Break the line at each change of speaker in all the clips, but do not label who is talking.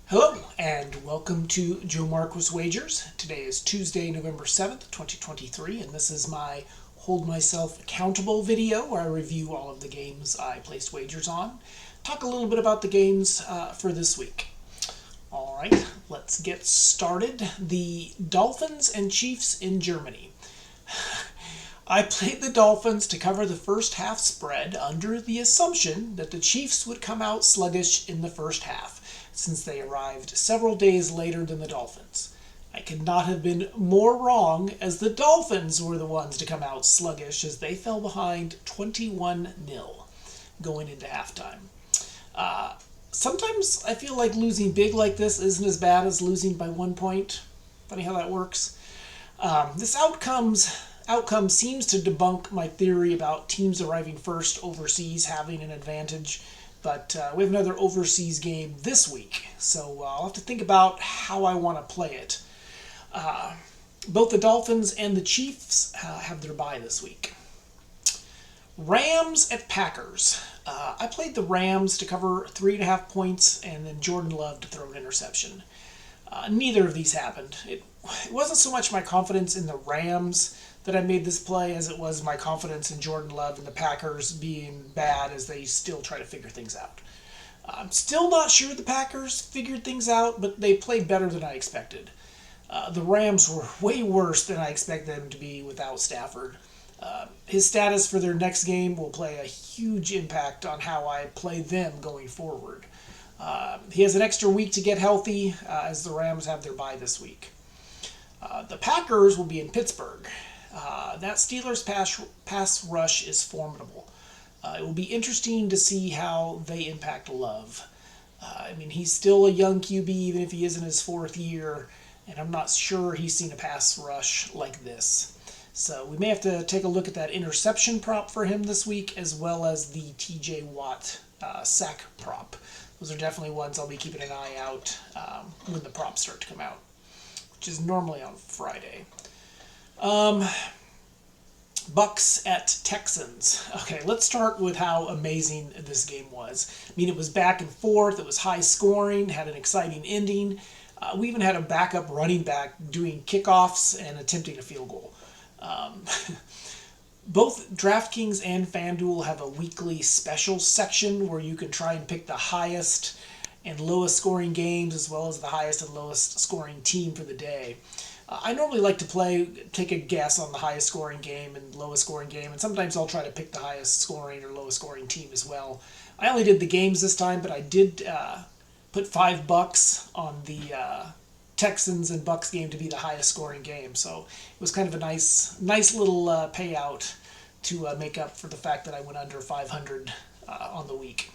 Hello, and welcome to Joe Marquis Wagers. Today is Tuesday, November 7th, 2023, and this is my Hold Myself Accountable video where I review all of the games I placed wagers on. Talk a little bit about the games for this week. Alright, let's get started. The Dolphins and Chiefs in Germany. I played the Dolphins to cover the first half spread under the assumption that the Chiefs would come out sluggish in the first half, since they arrived several days later than the Dolphins. I could not have been more wrong, as the Dolphins were the ones to come out sluggish as they fell behind 21-0 going into halftime. Sometimes I feel like losing big like this isn't as bad as losing by 1 point. Funny how that works. This outcome seems to debunk my theory about teams arriving first overseas having an advantage. But we have another overseas game this week, so I'll have to think about how I want to play it. Both the Dolphins and the Chiefs have their bye this week. Rams at Packers. I played the Rams to cover 3.5 points, and then Jordan Love to throw an interception. Neither of these happened. It wasn't so much my confidence in the Rams that I made this play as it was my confidence in Jordan Love and the Packers being bad as they still try to figure things out. I'm still not sure the Packers figured things out, but they played better than I expected. The Rams were way worse than I expected them to be without Stafford. His status for their next game will play a huge impact on how I play them going forward. He has an extra week to get healthy as the Rams have their bye this week. The Packers will be in Pittsburgh. That Steelers pass rush is formidable. It will be interesting to see how they impact Love. He's still a young QB, even if he is in his fourth year, and I'm not sure he's seen a pass rush like this. So we may have to take a look at that interception prop for him this week, as well as the TJ Watt sack prop. Those are definitely ones I'll be keeping an eye out when the props start to come out, which is normally on Friday. Bucks at Texans. Okay, let's start with how amazing this game was. It was back and forth. It was high scoring, had an exciting ending. We even had a backup running back doing kickoffs and attempting a field goal. Both DraftKings and FanDuel have a weekly special section where you can try and pick the highest and lowest scoring games as well as the highest and lowest scoring team for the day. I normally like to take a guess on the highest scoring game and lowest scoring game, and sometimes I'll try to pick the highest scoring or lowest scoring team as well. I only did the games this time, but I did put $5 on the Texans and Bucks game to be the highest scoring game, so it was kind of a nice little payout to make up for the fact that I went under 500 on the week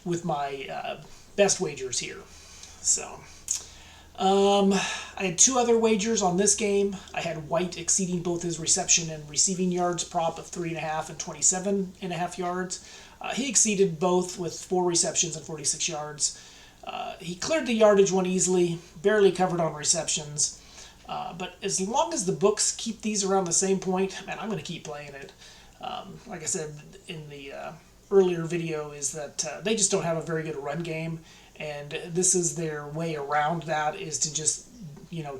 with my best wagers here. So I had two other wagers on this game. I had White exceeding both his reception and receiving yards prop of 3.5 and 27.5 yards. He exceeded both with 4 receptions and 46 yards. He cleared the yardage one easily, barely covered on receptions. But as long as the books keep these around the same point, man, I'm going to keep playing it. Like I said in the earlier video, is that they just don't have a very good run game. And this is their way around that, is to just,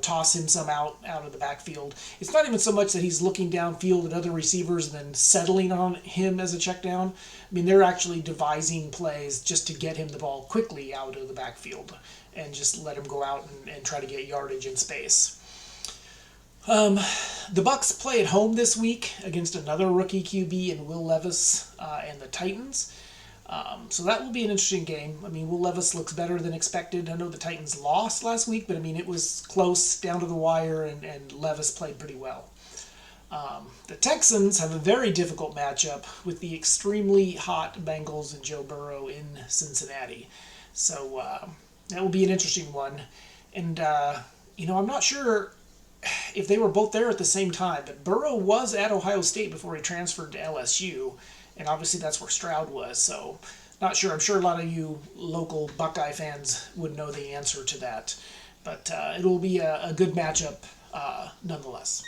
toss him some out of the backfield. It's not even so much that he's looking downfield at other receivers and then settling on him as a check down. They're actually devising plays just to get him the ball quickly out of the backfield and just let him go out and try to get yardage in space. The Bucks play at home this week against another rookie QB in Will Levis and the Titans. So that will be an interesting game. Will Levis looks better than expected. I know the Titans lost last week, but it was close down to the wire, and Levis played pretty well. The Texans have a very difficult matchup with the extremely hot Bengals and Joe Burrow in Cincinnati. So that will be an interesting one. And, I'm not sure if they were both there at the same time, but Burrow was at Ohio State before he transferred to LSU. And obviously that's where Stroud was, so not sure. I'm sure a lot of you local Buckeye fans would know the answer to that. But it'll be a good matchup nonetheless.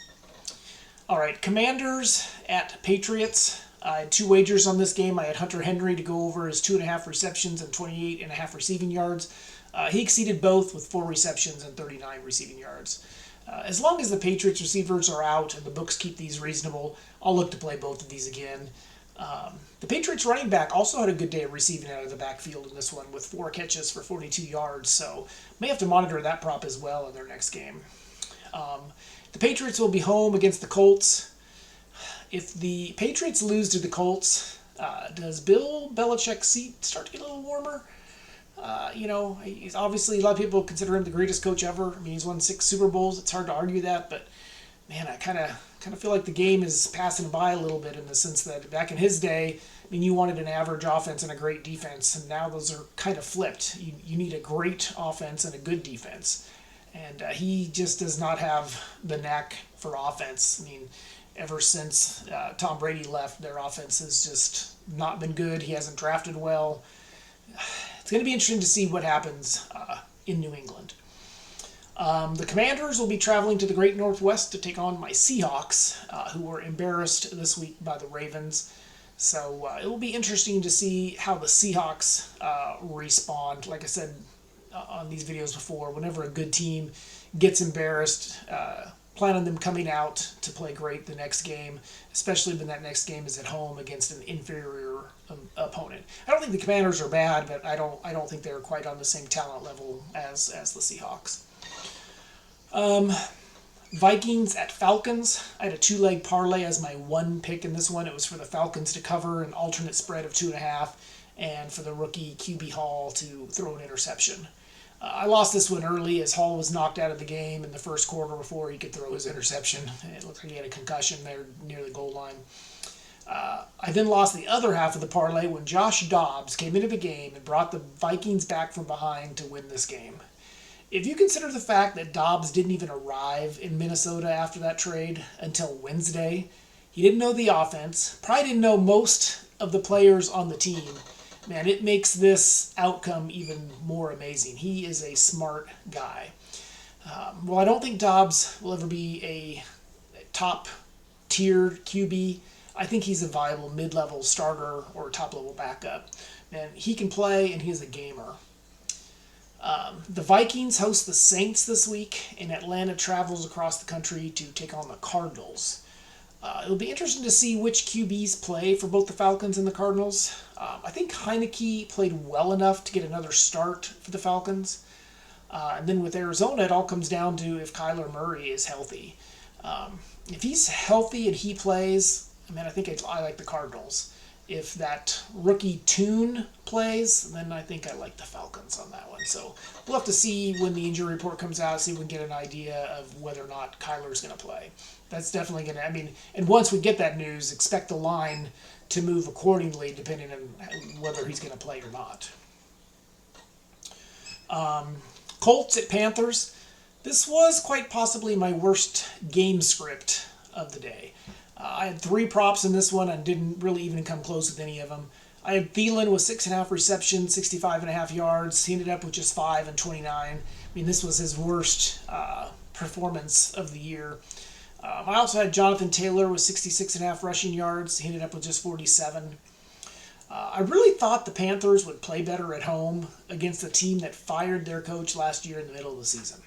All right, Commanders at Patriots. I had two wagers on this game. I had Hunter Henry to go over his 2.5 receptions and 28.5 receiving yards. He exceeded both with 4 receptions and 39 receiving yards. As long as the Patriots receivers are out and the books keep these reasonable, I'll look to play both of these again. The Patriots running back also had a good day of receiving out of the backfield in this one with 4 catches for 42 yards, so may have to monitor that prop as well in their next game. The Patriots will be home against the Colts. If the Patriots lose to the Colts, does Bill Belichick's seat start to get a little warmer? He's obviously, a lot of people consider him the greatest coach ever. I mean, he's won 6 Super Bowls. It's hard to argue that, but man, I kind of feel like the game is passing by a little bit in the sense that back in his day, I mean, you wanted an average offense and a great defense, and now those are kind of flipped. You need a great offense and a good defense, and he just does not have the knack for offense. I mean, ever since Tom Brady left, their offense has just not been good. He hasn't drafted well. It's going to be interesting to see what happens in New England. The Commanders will be traveling to the Great Northwest to take on my Seahawks, who were embarrassed this week by the Ravens. So it will be interesting to see how the Seahawks respond. Like I said on these videos before, whenever a good team gets embarrassed, plan on them coming out to play great the next game, especially when that next game is at home against an inferior opponent. I don't think the Commanders are bad, but I don't think they're quite on the same talent level as the Seahawks. Vikings at Falcons. I had a 2-leg parlay as my one pick in this one. It was for the Falcons to cover an alternate spread of 2.5, and for the rookie QB Hall to throw an interception. I lost this one early as Hall was knocked out of the game in the first quarter before he could throw his interception. It looked like he had a concussion there near the goal line. I then lost the other half of the parlay when Josh Dobbs came into the game and brought the Vikings back from behind to win this game. If you consider the fact that Dobbs didn't even arrive in Minnesota after that trade until Wednesday, he didn't know the offense, probably didn't know most of the players on the team, man, it makes this outcome even more amazing. He is a smart guy. Well, I don't think Dobbs will ever be a top-tier QB. I think he's a viable mid-level starter or top-level backup. Man, he can play, and he's a gamer. The Vikings host the Saints this week, and Atlanta travels across the country to take on the Cardinals. It'll be interesting to see which QBs play for both the Falcons and the Cardinals. I think Heineke played well enough to get another start for the Falcons. And then with Arizona, it all comes down to if Kyler Murray is healthy. If he's healthy and he plays, I think I like the Cardinals. If that rookie Tune plays, then I think I like the Falcons on that one. So we'll have to see when the injury report comes out, see if we can get an idea of whether or not Kyler's going to play. That's definitely going to, and once we get that news, expect the line to move accordingly depending on whether he's going to play or not. Colts at Panthers. This was quite possibly my worst game script of the day. I had 3 props in this one and didn't really even come close with any of them. I had Thielen with 6.5 receptions, 65.5 yards. He ended up with just 5 and 29. This was his worst performance of the year. I also had Jonathan Taylor with 66.5 rushing yards. He ended up with just 47. I really thought the Panthers would play better at home against a team that fired their coach last year in the middle of the season.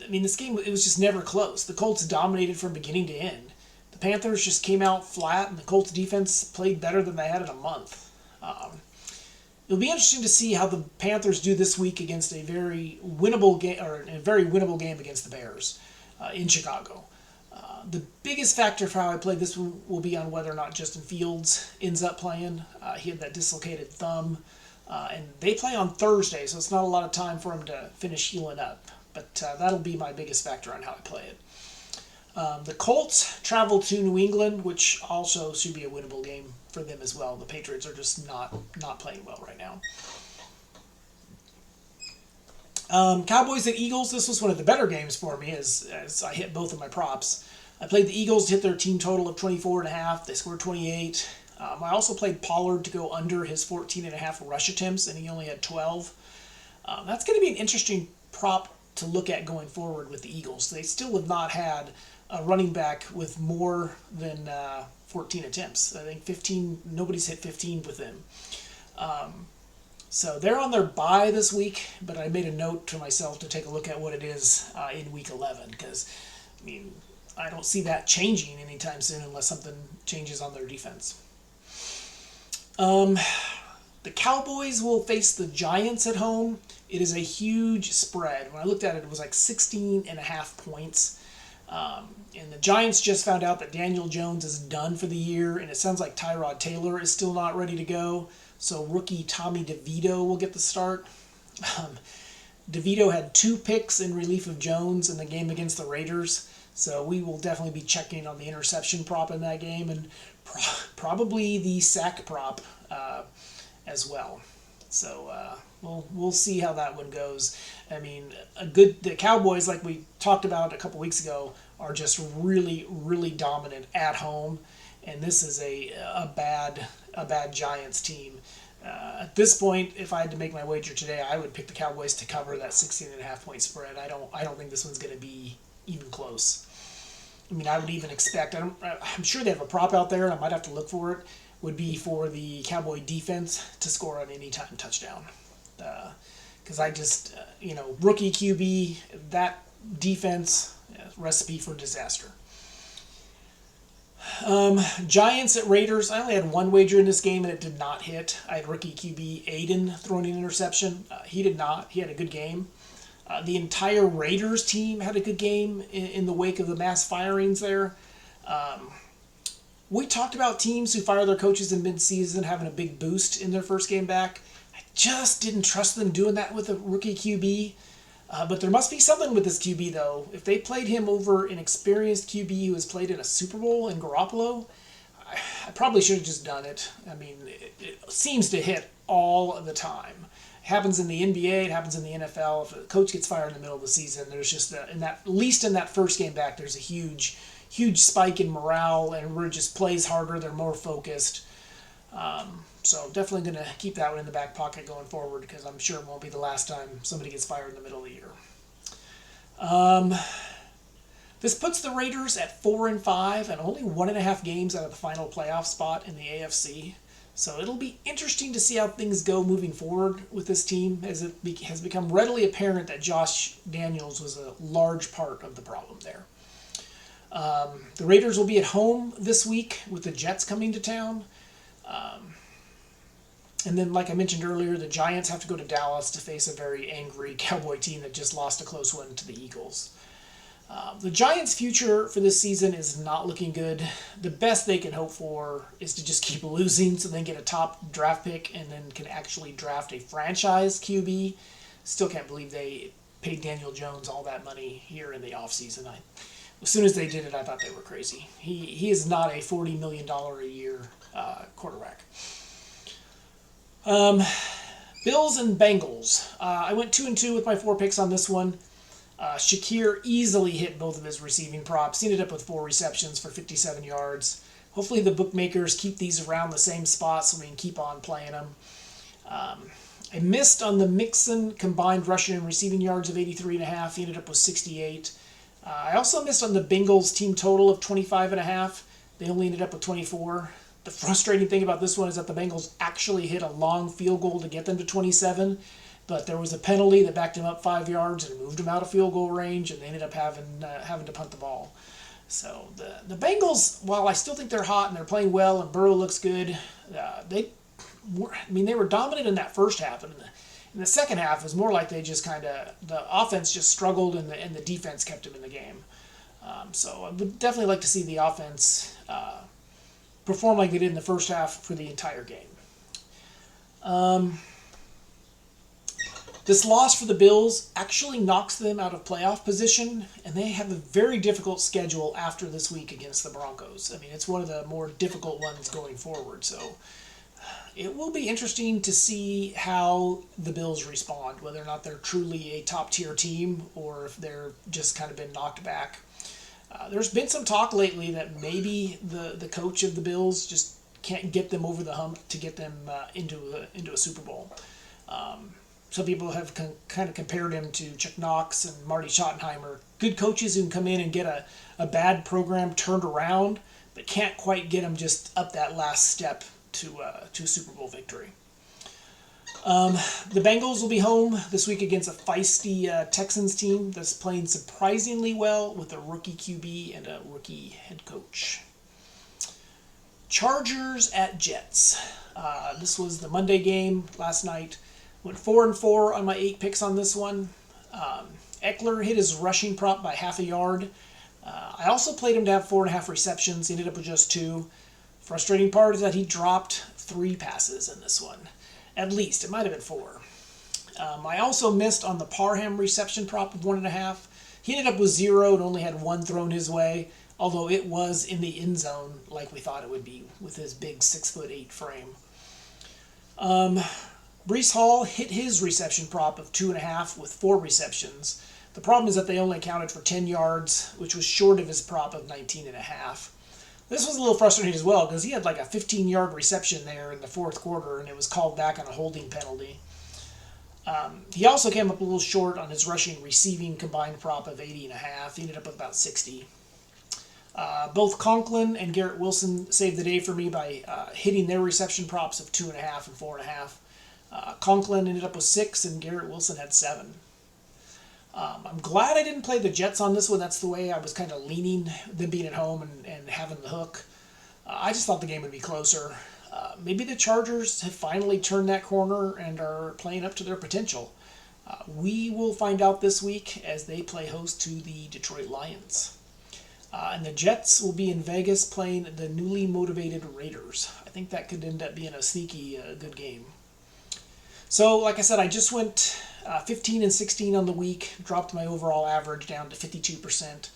This game, it was just never close. The Colts dominated from beginning to end. The Panthers just came out flat, and the Colts defense played better than they had in a month. It'll be interesting to see how the Panthers do this week against a very winnable game against the Bears in Chicago. The biggest factor for how I played this will be on whether or not Justin Fields ends up playing. He had that dislocated thumb, and they play on Thursday, so it's not a lot of time for him to finish healing up. But that'll be my biggest factor on how I play it. The Colts travel to New England, which also should be a winnable game for them as well. The Patriots are just not playing well right now. Cowboys and Eagles, this was one of the better games for me as I hit both of my props. I played the Eagles to hit their team total of 24.5. They scored 28. I also played Pollard to go under his 14.5 rush attempts, and he only had 12. That's going to be an interesting prop to look at going forward with the Eagles. They still have not had a running back with more than 14 attempts. I think 15. Nobody's hit 15 with them. So they're on their bye this week, but I made a note to myself to take a look at what it is in week 11 because, I mean, I don't see that changing anytime soon unless something changes on their defense. The Cowboys will face the Giants at home. It is a huge spread. When I looked at it, it was like 16.5 points. And the Giants just found out that Daniel Jones is done for the year, and it sounds like Tyrod Taylor is still not ready to go. So rookie Tommy DeVito will get the start. DeVito had 2 picks in relief of Jones in the game against the Raiders. So we will definitely be checking on the interception prop in that game and probably the sack prop as well. So we'll see how that one goes. I mean, the Cowboys, like we talked about a couple weeks ago, are just really, really dominant at home, and this is a bad Giants team. At this point, if I had to make my wager today, I would pick the Cowboys to cover that 16.5 point spread. I don't think this one's going to be even close. I mean, I would even expect. I'm sure they have a prop out there, and I might have to look for it. Would be for the Cowboy defense to score an anytime touchdown. Because I just, rookie QB, that defense, recipe for disaster. Giants at Raiders. I only had one wager in this game, and it did not hit. I had rookie QB Aiden throwing an interception. He did not. He had a good game. The entire Raiders team had a good game in the wake of the mass firings there. We talked about teams who fire their coaches in midseason having a big boost in their first game back. I just didn't trust them doing that with a rookie QB. But there must be something with this QB, though. If they played him over an experienced QB who has played in a Super Bowl in Garoppolo, I probably should have just done it. I mean, it seems to hit all the time. It happens in the NBA, it happens in the NFL. If a coach gets fired in the middle of the season, there's just, at least in that first game back, there's a huge spike in morale, and everyone just plays harder, they're more focused. So definitely going to keep that one in the back pocket going forward because I'm sure it won't be the last time somebody gets fired in the middle of the year. This puts the Raiders at 4-5 and only 1.5 games out of the final playoff spot in the AFC. So it'll be interesting to see how things go moving forward with this team as it has become readily apparent that Josh Daniels was a large part of the problem there. The Raiders will be at home this week with the Jets coming to town. And then, like I mentioned earlier, the Giants have to go to Dallas to face a very angry Cowboy team that just lost a close one to the Eagles. The Giants' future for this season is not looking good. The best they can hope for is to just keep losing so they can get a top draft pick and then can actually draft a franchise QB. Still can't believe they paid Daniel Jones all that money here in the offseason. As soon as they did it, I thought they were crazy. He is not a $40 million a year quarterback. Bills and Bengals. I went 2-2 with my 4 picks on this one. Shakir easily hit both of his receiving props. He ended up with 4 receptions for 57 yards. Hopefully the bookmakers keep these around the same spot so we can keep on playing them. I missed on the Mixon combined rushing and receiving yards of 83.5. He ended up with 68. I also missed on the Bengals team total of 25.5. They only ended up with 24. The frustrating thing about this one is that the Bengals actually hit a long field goal to get them to 27, but there was a penalty that backed them up 5 yards and moved them out of field goal range, and they ended up having to punt the ball. So the Bengals, while I still think they're hot and they're playing well and Burrow looks good, they were dominant in that first half, and in the second half it was more like they just the offense just struggled and the defense kept them in the game. So I would definitely like to see the offense perform like they did in the first half for the entire game. This loss for the Bills actually knocks them out of playoff position, and they have a very difficult schedule after this week against the Broncos. I mean, it's one of the more difficult ones going forward, so it will be interesting to see how the Bills respond, whether or not they're truly a top-tier team or if they're just kind of been knocked back. There's been some talk lately that maybe the coach of the Bills just can't get them over the hump to get them into a Super Bowl. Some people have kind of compared him to Chuck Knox and Marty Schottenheimer, good coaches who can come in and get a bad program turned around, but can't quite get them just up that last step to a Super Bowl victory. The Bengals will be home this week against a feisty Texans team that's playing surprisingly well with a rookie QB and a rookie head coach. Chargers at Jets. This was the Monday game last night. Went 4-4 on my 8 picks on this one. Eckler hit his rushing prop by half a yard. I also played him to have 4.5 receptions. He ended up with just 2. Frustrating part is that he dropped 3 passes in this one. At least. It might have been 4. I also missed on the Parham reception prop of 1.5. He ended up with 0 and only had 1 thrown his way, although it was in the end zone like we thought it would be with his big 6'8" frame. Breece Hall hit his reception prop of 2.5 with 4 receptions. The problem is that they only accounted for 10 yards, which was short of his prop of 19.5. This was a little frustrating as well because he had like a 15-yard reception there in the fourth quarter, and it was called back on a holding penalty. He also came up a little short on his rushing receiving combined prop of 80.5. He ended up with about 60. Both Conklin and Garrett Wilson saved the day for me by hitting their reception props of 2.5 and 4.5. Conklin ended up with 6 and Garrett Wilson had 7. I'm glad I didn't play the Jets on this one. That's the way I was kind of leaning, them being at home and having the hook. I just thought the game would be closer. Maybe the Chargers have finally turned that corner and are playing up to their potential. We will find out this week as they play host to the Detroit Lions. And the Jets will be in Vegas playing the newly motivated Raiders. I think that could end up being a sneaky good game. So, like I said, I just went 15 and 16 on the week, dropped my overall average down to 52%.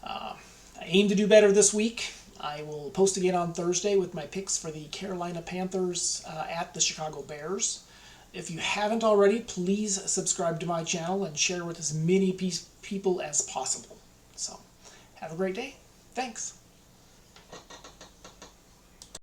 I aim to do better this week. I will post again on Thursday with my picks for the Carolina Panthers at the Chicago Bears. If you haven't already, please subscribe to my channel and share with as many people as possible. So, have a great day. Thanks.